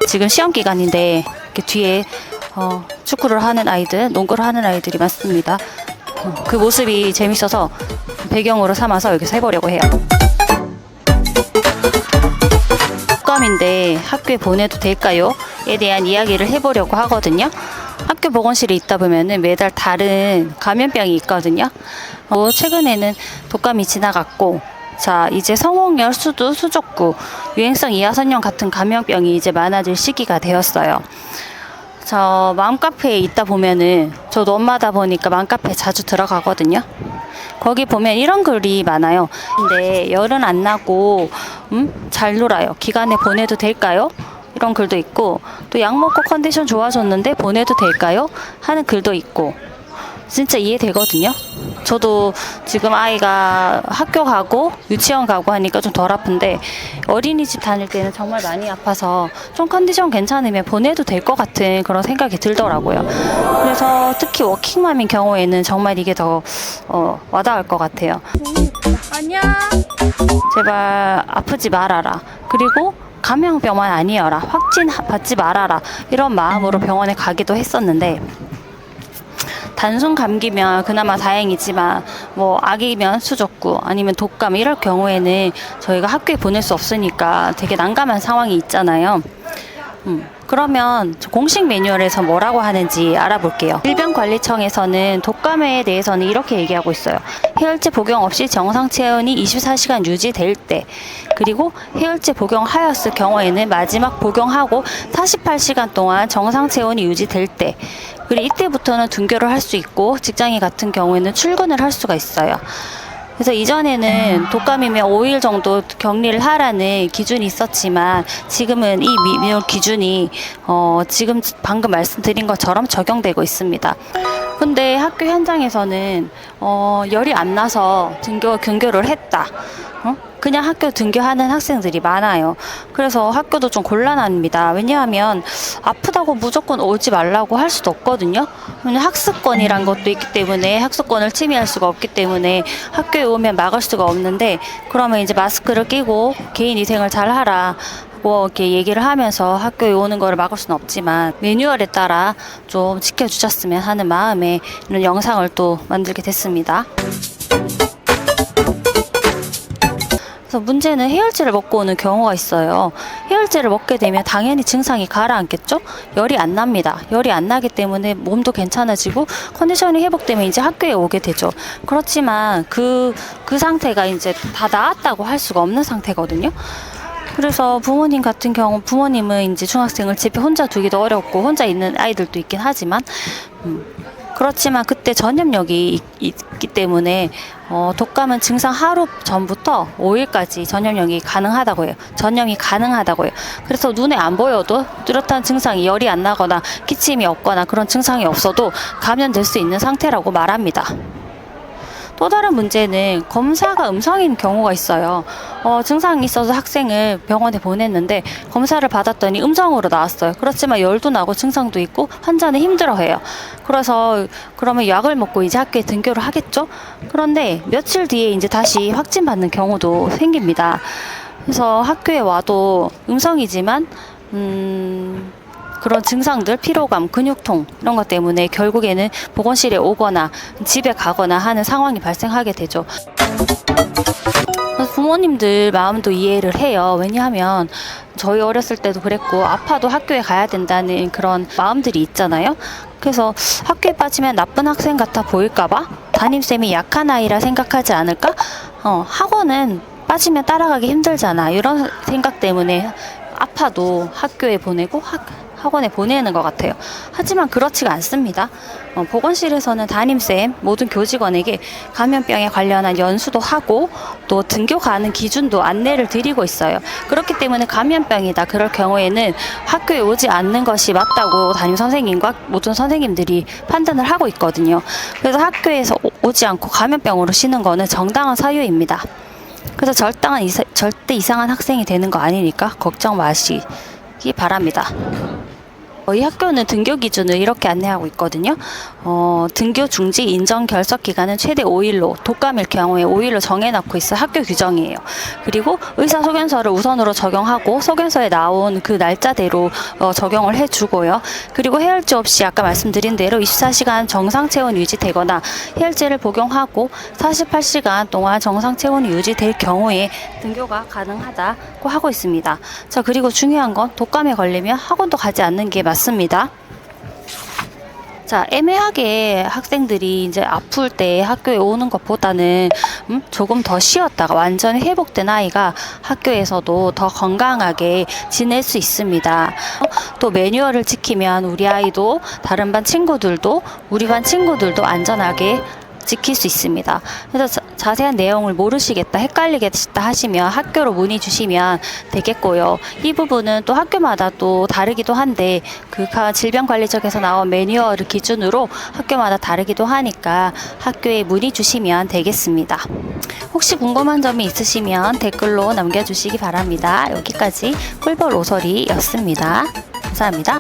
지금 시험 기간인데 이렇게 뒤에 축구를 하는 아이들, 농구를 하는 아이들이 많습니다. 그 모습이 재밌어서 배경으로 삼아서 여기서 해보려고 해요. 독감인데 학교에 보내도 될까요? 에 대한 이야기를 해보려고 하거든요. 학교 보건실에 있다 보면은 매달 다른 감염병이 있거든요. 최근에는 독감이 지나갔고, 자, 이제 성홍열, 수두, 수족구, 유행성 이하선염 같은 감염병이 이제 많아질 시기가 되었어요. 저 맘카페에 있다 보면은, 저도 엄마다 보니까 맘카페에 자주 들어가거든요. 거기 보면 이런 글이 많아요. 근데 열은 안 나고 잘 놀아요. 기간에 보내도 될까요? 이런 글도 있고, 또 약 먹고 컨디션 좋아졌는데 보내도 될까요? 하는 글도 있고, 진짜 이해되거든요. 저도 지금 아이가 학교 가고 유치원 가고 하니까 좀 덜 아픈데, 어린이집 다닐 때는 정말 많이 아파서 좀 컨디션 괜찮으면 보내도 될 것 같은 그런 생각이 들더라고요. 그래서 특히 워킹맘인 경우에는 정말 이게 더 와닿을 것 같아요. 안녕. 제발 아프지 말아라. 그리고 감염병만 아니어라. 확진 받지 말아라. 이런 마음으로 병원에 가기도 했었는데, 단순 감기면 그나마 다행이지만 뭐 아기면 수족구 아니면 독감 이럴 경우에는 저희가 학교에 보낼 수 없으니까 되게 난감한 상황이 있잖아요. 그러면 공식 매뉴얼에서 뭐라고 하는지 알아볼게요. 질병관리청에서는 독감에 대해서는 이렇게 얘기하고 있어요. 해열제 복용 없이 정상 체온이 24시간 유지될 때, 그리고 해열제 복용하였을 경우에는 마지막 복용하고 48시간 동안 정상 체온이 유지될 때, 그리고 이때부터는 등교를 할 수 있고 직장인 같은 경우에는 출근을 할 수가 있어요. 그래서 이전에는 독감이면 5일 정도 격리를 하라는 기준이 있었지만, 지금은 이 미묘 기준이 지금 방금 말씀드린 것처럼 적용되고 있습니다. 근데 학교 현장에서는 열이 안 나서 등교를 했다. 그냥 학교 등교하는 학생들이 많아요. 그래서 학교도 좀 곤란합니다. 왜냐하면 아프다고 무조건 오지 말라고 할 수도 없거든요. 학습권이란 것도 있기 때문에 학습권을 침해할 수가 없기 때문에 학교에 오면 막을 수가 없는데, 그러면 이제 마스크를 끼고 개인 위생을 잘 하라 뭐 이렇게 얘기를 하면서 학교에 오는 거를 막을 수는 없지만, 매뉴얼에 따라 좀 지켜주셨으면 하는 마음에 이런 영상을 또 만들게 됐습니다. 그래서 문제는 해열제를 먹고 오는 경우가 있어요. 해열제를 먹게 되면 당연히 증상이 가라앉겠죠? 열이 안 납니다. 열이 안 나기 때문에 몸도 괜찮아지고 컨디션이 회복되면 이제 학교에 오게 되죠. 그렇지만 그 상태가 이제 다 나았다고 할 수가 없는 상태거든요. 그래서 부모님 같은 경우, 부모님은 이제 중학생을 집에 혼자 두기도 어렵고 혼자 있는 아이들도 있긴 하지만, 그렇지만 그때 전염력이 있기 때문에 독감은 증상 하루 전부터 5일까지 전염이 가능하다고 해요. 그래서 눈에 안 보여도 뚜렷한 증상이, 열이 안 나거나 기침이 없거나 그런 증상이 없어도 감염될 수 있는 상태라고 말합니다. 또 다른 문제는 검사가 음성인 경우가 있어요. 증상이 있어서 학생을 병원에 보냈는데 검사를 받았더니 음성으로 나왔어요. 그렇지만 열도 나고 증상도 있고 환자는 힘들어해요. 그래서 그러면 약을 먹고 이제 학교에 등교를 하겠죠? 그런데 며칠 뒤에 이제 다시 확진받는 경우도 생깁니다. 그래서 학교에 와도 음성이지만 그런 증상들, 피로감, 근육통 이런 것 때문에 결국에는 보건실에 오거나 집에 가거나 하는 상황이 발생하게 되죠. 부모님들 마음도 이해를 해요. 왜냐하면 저희 어렸을 때도 그랬고, 아파도 학교에 가야 된다는 그런 마음들이 있잖아요. 그래서 학교에 빠지면 나쁜 학생 같아 보일까봐 담임쌤이 약한 아이라 생각하지 않을까? 학원은 빠지면 따라가기 힘들잖아. 이런 생각 때문에 아파도 학교에 보내고 학원에 보내는 것 같아요. 하지만 그렇지가 않습니다. 보건실에서는 담임쌤, 모든 교직원에게 감염병에 관련한 연수도 하고 또 등교 가는 기준도 안내를 드리고 있어요. 그렇기 때문에 감염병이다 그럴 경우에는 학교에 오지 않는 것이 맞다고 담임선생님과 모든 선생님들이 판단을 하고 있거든요. 그래서 학교에서 오지 않고 감염병으로 쉬는 거는 정당한 사유입니다. 그래서 절대 이상한 학생이 되는 거 아니니까 걱정 마시기 바랍니다. 이 학교는 등교 기준을 이렇게 안내하고 있거든요. 등교 중지 인정 결석 기간은 최대 5일로, 독감일 경우에 5일로 정해놓고 있어 학교 규정이에요. 그리고 의사소견서를 우선으로 적용하고 소견서에 나온 그 날짜대로 적용을 해주고요. 그리고 해열제 없이 아까 말씀드린 대로 24시간 정상 체온이 유지되거나 해열제를 복용하고 48시간 동안 정상 체온이 유지될 경우에 등교가 가능하다고 하고 있습니다. 자, 그리고 중요한 건 독감에 걸리면 학원도 가지 않는 게 맞습니다. 자, 애매하게 학생들이 이제 아플 때 학교에 오는 것보다는 조금 더 쉬었다가 완전히 회복된 아이가 학교에서도 더 건강하게 지낼 수 있습니다. 또 매뉴얼을 지키면 우리 아이도 다른 반 친구들도 우리 반 친구들도 안전하게 지킬 수 있습니다. 그래서 자세한 내용을 모르시겠다, 헷갈리겠다 하시면 학교로 문의 주시면 되겠고요. 이 부분은 또 학교마다 또 다르기도 한데 그 질병관리청에서 나온 매뉴얼을 기준으로 학교마다 다르기도 하니까 학교에 문의 주시면 되겠습니다. 혹시 궁금한 점이 있으시면 댓글로 남겨주시기 바랍니다. 여기까지 꿀벌 오설이였습니다. 감사합니다.